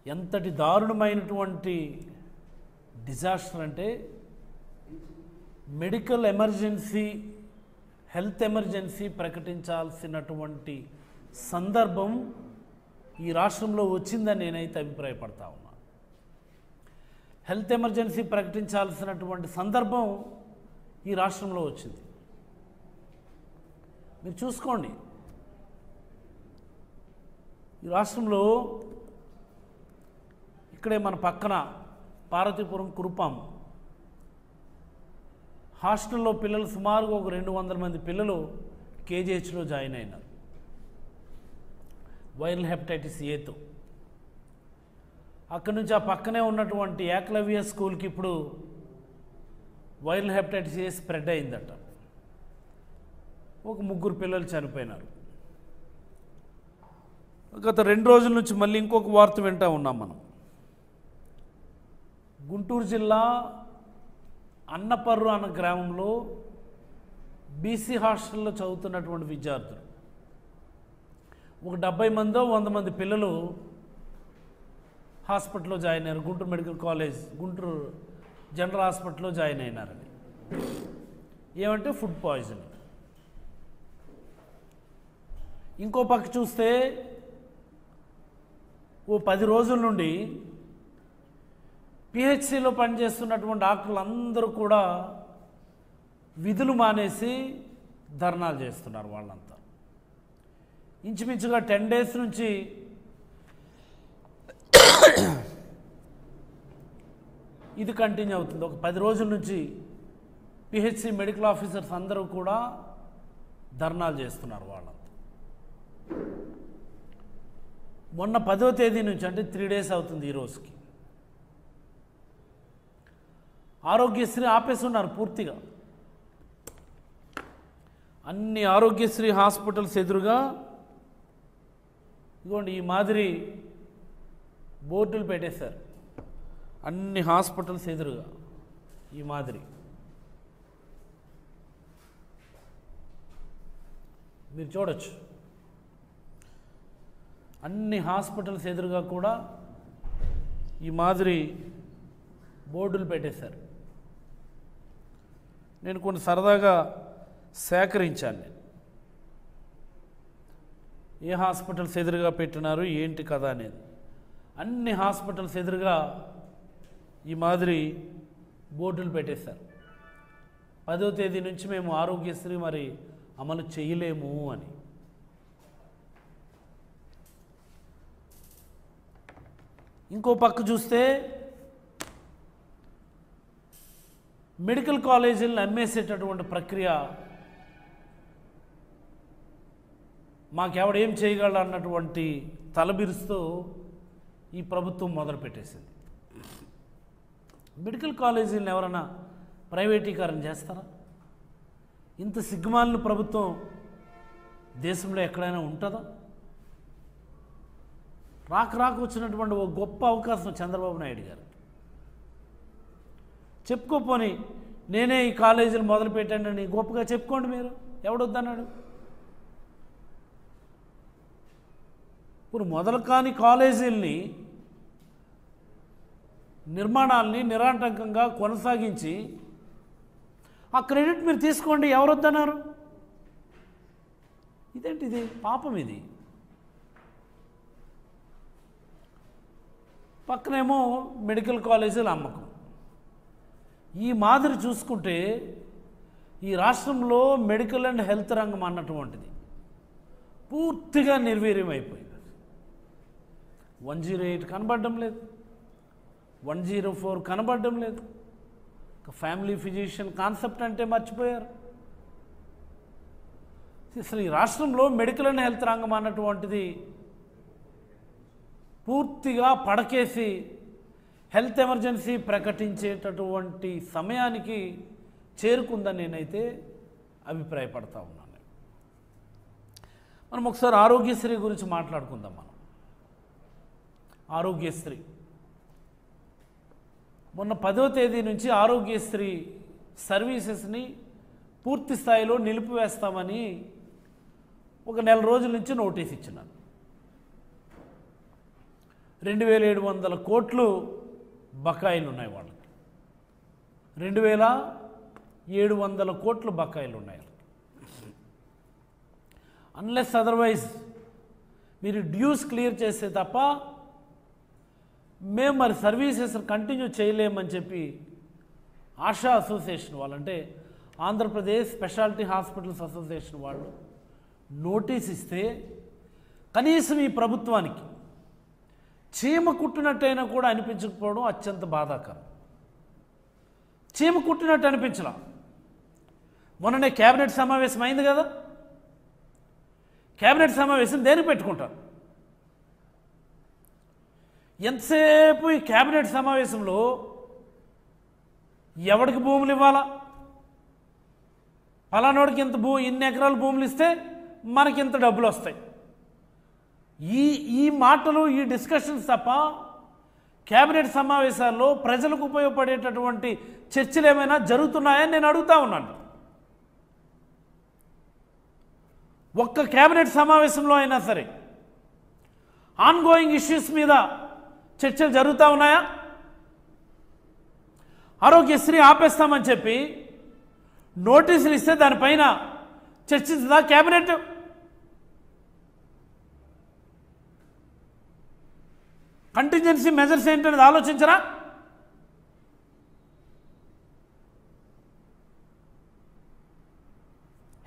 ఎంతటి దారుణమైనటువంటి డిజాస్టర్ అంటే మెడికల్ ఎమర్జెన్సీ, హెల్త్ ఎమర్జెన్సీ ప్రకటించాల్సినటువంటి సందర్భం ఈ రాష్ట్రంలో వచ్చిందని నేనైతే అభిప్రాయపడతా ఉన్నా. హెల్త్ ఎమర్జెన్సీ ప్రకటించాల్సినటువంటి సందర్భం ఈ రాష్ట్రంలో వచ్చింది. మీరు చూసుకోండి, ఈ రాష్ట్రంలో ఇక్కడే మన పక్కన పార్వతీపురం కురుపాం హాస్టల్లో పిల్లలు సుమారుగా ఒక 200 మంది పిల్లలు కేజీహెచ్లో జాయిన్ అయినారు వైరల్ హెపటైటిస్ ఏతో. అక్కడి నుంచి ఆ పక్కనే ఉన్నటువంటి ఏకలవ్య స్కూల్కి ఇప్పుడు వైరల్ హెపటైటిస్ ఏ స్ప్రెడ్ అయిందట. ఒక 3 పిల్లలు చనిపోయినారు. గత 2 రోజుల నుంచి మళ్ళీ ఇంకొక వార్త వింటూ ఉన్నాం మనం. గుంటూరు జిల్లా అన్నపర్రు అన్న గ్రామంలో బీసీ హాస్టల్లో చదువుతున్నటువంటి విద్యార్థులు ఒక 70 మందో 100 మంది పిల్లలు హాస్పిటల్లో జాయిన్ అయ్యారు. Guntur medical college, Guntur general హాస్పిటల్లో జాయిన్ అయినారని. ఏమంటే ఫుడ్ పాయిజన్. ఇంకో పక్క చూస్తే ఓ 10 రోజుల నుండి పిహెచ్సిలో పనిచేస్తున్నటువంటి డాక్టర్లు అందరూ కూడా విధులు మానేసి ధర్నాలు చేస్తున్నారు. వాళ్ళంతా ఇంచుమించుగా 10 డేస్ నుంచి ఇది కంటిన్యూ అవుతుంది. ఒక 10 రోజుల నుంచి పిహెచ్సి మెడికల్ ఆఫీసర్స్ అందరూ కూడా ధర్నాలు చేస్తున్నారు. వాళ్ళంతా మొన్న 10వ తేదీ నుంచి, అంటే 3 డేస్ అవుతుంది ఈ రోజుకి, ఆరోగ్యశ్రీ ఆపేస్తున్నారు పూర్తిగా. అన్ని ఆరోగ్యశ్రీ హాస్పిటల్స్ ఎదురుగా ఇదిగోండి ఈ మాదిరి బోర్డులు పెట్టేశారు. అన్ని హాస్పిటల్స్ ఎదురుగా ఈ మాదిరి మీరు చూడొచ్చు. అన్ని హాస్పిటల్స్ ఎదురుగా కూడా ఈ మాదిరి బోర్డులు పెట్టేశారు. నేను కొన్ని సరదాగా సేకరించాను. ఏ హాస్పిటల్స్ ఎదురుగా పెట్టినారు ఏంటి కదా అనేది. అన్ని హాస్పిటల్స్ ఎదురుగా ఈ మాదిరి బోర్డులు పెట్టేశారు. 10వ తేదీ నుంచి మేము ఆరోగ్యశ్రీ మరి అమలు చేయలేము అని. ఇంకో పక్క చూస్తే మెడికల్ కాలేజీలను అమ్మేసేటటువంటి ప్రక్రియ, మాకెవడేం చేయగలడు అన్నటువంటి తలబిరుస్తూ ఈ ప్రభుత్వం మొదలుపెట్టేసింది. మెడికల్ కాలేజీలను ఎవరైనా ప్రైవేటీకరణ చేస్తారా? ఇంత సిగ్గుమాలిన ప్రభుత్వం దేశంలో ఎక్కడైనా ఉంటుందా? రాక వచ్చినటువంటి ఒక గొప్ప అవకాశం చంద్రబాబు నాయుడు గారు. చెప్పుకోపోని నేనే ఈ కాలేజీలు మొదలుపెట్టానని గొప్పగా చెప్పుకోండి. మీరు ఎవడొద్దన్నాడు? ఇప్పుడు మొదలు కాని కాలేజీల్ని నిర్మాణాలని నిరాటంకంగా కొనసాగించి ఆ క్రెడిట్ మీరు తీసుకోండి, ఎవరొద్దన్నారు? ఇదేంటిది? పాపం ఇది. పక్కనేమో మెడికల్ కాలేజీల అమ్మకం. ఈ మాదిరి చూసుకుంటే ఈ రాష్ట్రంలో మెడికల్ అండ్ హెల్త్ రంగం అన్నటువంటిది పూర్తిగా నిర్వీర్యం అయిపోయింది. 108 కనబడడం లేదు, 104 కనబడడం లేదు. ఫ్యామిలీ ఫిజిషియన్ కాన్సెప్ట్ అంటే మర్చిపోయారు. అసలు ఈ రాష్ట్రంలో మెడికల్ అండ్ హెల్త్ రంగం అన్నటువంటిది పూర్తిగా పడకేసి హెల్త్ ఎమర్జెన్సీ ప్రకటించేటటువంటి సమయానికి చేరుకుందని నేనైతే అభిప్రాయపడతా ఉన్నాను. మనం ఒకసారి ఆరోగ్యశ్రీ గురించి మాట్లాడుకుందాం. మనం ఆరోగ్యశ్రీ మొన్న 10వ తేదీ నుంచి ఆరోగ్యశ్రీ సర్వీసెస్ని పూర్తి స్థాయిలో నిలిపివేస్తామని ఒక 1 నెల రోజుల నుంచి నోటీస్ ఇచ్చినారు. 2700 కోట్లు బకాయిలు ఉన్నాయి వాళ్ళకి. 2700 కోట్లు బకాయిలు ఉన్నాయి. అన్లెస్ అదర్వైజ్ మీరు డ్యూస్ క్లియర్ చేస్తే తప్ప మేము మరి సర్వీసెస్ కంటిన్యూ చేయలేమని చెప్పి ఆశా అసోసియేషన్ వాళ్ళు, అంటే ఆంధ్రప్రదేశ్ స్పెషాలిటీ హాస్పిటల్స్ అసోసియేషన్ వాళ్ళు నోటీస్ ఇస్తే కనీసం ఈ ప్రభుత్వానికి చీమ కుట్టినట్టయినా కూడా అనిపించకపోవడం అత్యంత బాధాకరం. చీమ కుట్టినట్టు అనిపించలా. మొన్ననే క్యాబినెట్ సమావేశం అయింది కదా, క్యాబినెట్ సమావేశం దేనికి పెట్టుకుంటారు? ఎంతసేపు ఈ క్యాబినెట్ సమావేశంలో ఎవడికి భూములు ఇవ్వాలా, పలానోడికి ఇంత ఇన్ని ఎకరాల భూములు ఇస్తే మనకి ఇంత డబ్బులు వస్తాయి, ఈ మాటలు, ఈ డిస్కషన్స్ తప్ప క్యాబినెట్ సమావేశాల్లో ప్రజలకు ఉపయోగపడేటటువంటి చర్చలు ఏమైనా జరుగుతున్నాయని నేను అడుగుతా ఉన్నాను. ఒక్క క్యాబినెట్ సమావేశంలో అయినా సరే ఆన్గోయింగ్ ఇష్యూస్ మీద చర్చలు జరుగుతూ ఉన్నాయా? ఆరోగ్యశ్రీ ఆపేస్తామని చెప్పి నోటీసులు ఇస్తే దానిపైన చర్చించదా క్యాబినెట్? కంటింజెన్సీ మెజర్స్ ఏంటనేది ఆలోచించరా?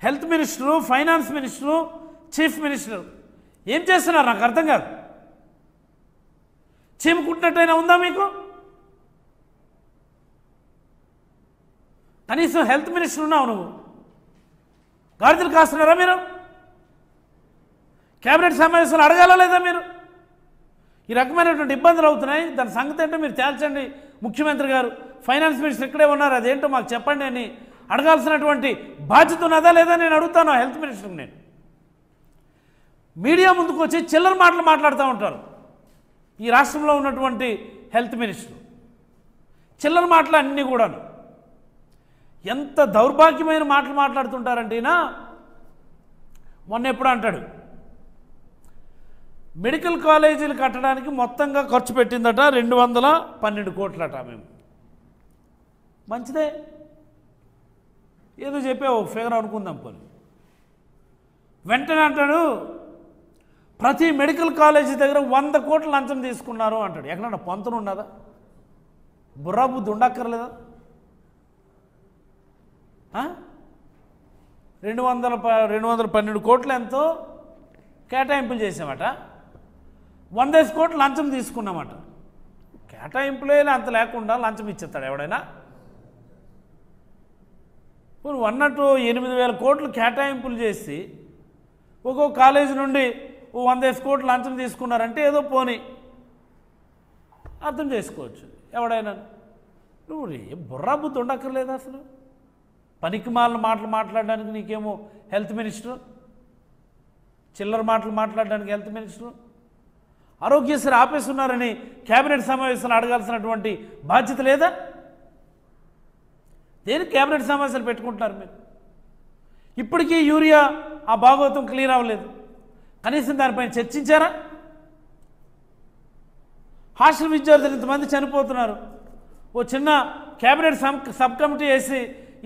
Health minister, finance minister, chief minister ఏం చేస్తున్నారు నాకు అర్థం కాదు. చీమకుట్టినట్టయినా ఉందా మీకు? కనీసం హెల్త్ మినిస్టర్ ఉన్నావు నువ్వు, గాడిదలు కాస్తున్నారా మీరు? క్యాబినెట్ సమావేశాలు అడగాలా లేదా మీరు? ఈ రకమైనటువంటి ఇబ్బందులు అవుతున్నాయి, దాని సంగతి ఏంటో మీరు తేల్చండి ముఖ్యమంత్రి గారు. ఫైనాన్స్ మినిస్టర్ ఇక్కడే ఉన్నారు, అదేంటో మాకు చెప్పండి అని అడగాల్సినటువంటి బాధ్యత ఉన్నదా లేదా నేను అడుగుతాను హెల్త్ మినిస్టర్కి. నేను మీడియా ముందుకు వచ్చి చిల్లర మాటలు మాట్లాడుతూ ఉంటారు ఈ రాష్ట్రంలో ఉన్నటువంటి హెల్త్ మినిస్టర్. చిల్లర మాటలు అన్నీ కూడాను ఎంత దౌర్భాగ్యమైన మాటలు మాట్లాడుతుంటారంటే, మొన్న ఎప్పుడు అంటాడు మెడికల్ కాలేజీలు కట్టడానికి మొత్తంగా ఖర్చు పెట్టిందట 212 కోట్లట. మేము మంచిదే, ఏదో చెప్పే ఒక ఫిగర్ అనుకుందాం పోనీ. వెంటనే అంటాడు ప్రతి మెడికల్ కాలేజీ దగ్గర 100 కోట్ల లంచం తీసుకున్నారు అంటాడు. ఎక్కడన్నా పొంతను ఉన్నదా? బుర్రా బుద్ధి ఉండక్కర్లేదా? 212 కోట్లు ఎంతో కేటాయింపులు చేసామట, 100 కోట్లు లంచం తీసుకున్నామట. కేటాయింపులే అంత లేకుండా లంచం ఇచ్చేస్తాడు ఎవడైనా? అన్నట్టు 8,000 కోట్లు కేటాయింపులు చేసి ఒక్కో కాలేజీ నుండి 100 కోట్లు లంచం తీసుకున్నారంటే ఏదో పోనీ అర్థం చేసుకోవచ్చు ఎవడైనా. నువ్వు బుర్రా బుద్ధి ఉండక్కర్లేదు అసలు. పనికిమాలిన మాటలు మాట్లాడడానికి నీకేమో హెల్త్ మినిస్టర్, చిల్లర మాటలు మాట్లాడడానికి హెల్త్ మినిస్టర్. ఆరోగ్యశ్రీ ఆపేస్తున్నారని క్యాబినెట్ సమావేశాలు అడగాల్సినటువంటి బాధ్యత లేదా? దేనికి క్యాబినెట్ సమావేశాలు పెట్టుకుంటున్నారు మీరు? ఇప్పటికీ యూరియా ఆ భాగవతం క్లియర్ అవ్వలేదు, కనీసం దానిపైన చర్చించారా? హాస్టల్ విద్యార్థులు ఇంతమంది చనిపోతున్నారు, ఓ చిన్న క్యాబినెట్ సబ్ కమిటీ వేసి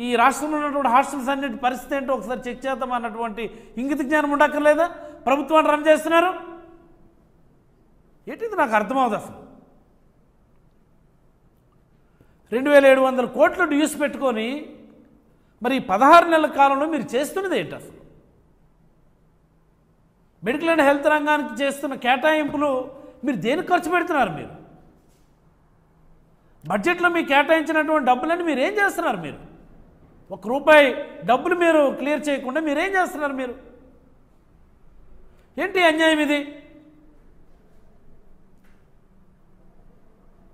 ఈ రాష్ట్రంలో ఉన్నటువంటి హాస్టల్స్ అన్నిటి పరిస్థితి ఏంటో ఒకసారి చెక్ చేద్దాం అన్నటువంటి ఇంగిత జ్ఞానం ఉండక్కర్లేదా? ప్రభుత్వాన్ని రన్ చేస్తున్నారు ఏంటిది నాకు అర్థమవుతుంది అసలు. 2700 కోట్లు డ్యూస్ పెట్టుకొని మరి 16 నెలల కాలంలో మీరు చేస్తున్నది ఏంటి అసలు? మెడికల్ అండ్ హెల్త్ రంగానికి చేస్తున్న కేటాయింపులు మీరు దేనికి ఖర్చు పెడుతున్నారు? మీరు బడ్జెట్లో మీకు కేటాయించినటువంటి డబ్బులన్నీ మీరు ఏం చేస్తున్నారు? మీరు ₹1 డబ్బులు మీరు క్లియర్ చేయకుండా మీరేం చేస్తున్నారు? మీరు ఏంటి అన్యాయం ఇది?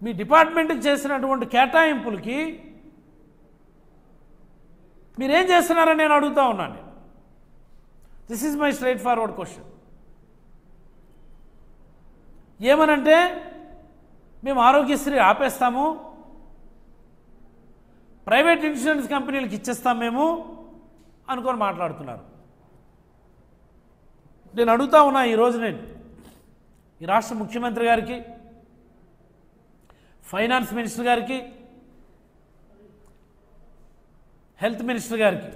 మీ డిపార్ట్మెంట్కి చేసినటువంటి కేటాయింపులకి మీరేం చేస్తున్నారని నేను అడుగుతా ఉన్నాను. This is my straight forward question. ఏమనంటే మేము ఆరోగ్యశ్రీ ఆపేస్తాము, ప్రైవేట్ ఇన్సూరెన్స్ కంపెనీలకు ఇచ్చేస్తాం మేము అనుకొని మాట్లాడుతున్నారు. నేను అడుగుతా ఉన్నా ఈరోజు నేను ఈ రాష్ట్ర ముఖ్యమంత్రి గారికి, ఫైనాన్స్ మినిస్టర్ గారికి, హెల్త్ మినిస్టర్ గారికి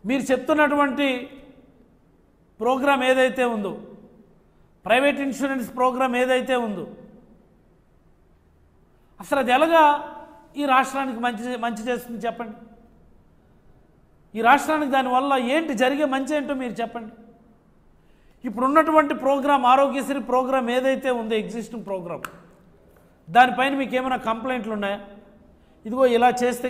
మీరు చెప్తున్నటువంటి ప్రోగ్రాం ఏదైతే ఉందో, ప్రైవేట్ ఇన్సూరెన్స్ ప్రోగ్రాం ఏదైతే ఉందో, అసలు అది ఎలాగా ఈ రాష్ట్రానికి మంచి చేస్తుంది చెప్పండి. ఈ రాష్ట్రానికి దానివల్ల ఏంటి జరిగే మంచి ఏంటో మీరు చెప్పండి. ఇప్పుడున్నటువంటి ప్రోగ్రాం, ఆరోగ్యశ్రీ ప్రోగ్రాం ఏదైతే ఉందో, ఎగ్జిస్టింగ్ ప్రోగ్రాం, దానిపైన మీకు ఏమైనా కంప్లైంట్లు ఉన్నాయా? ఇదిగో ఇలా చేస్తే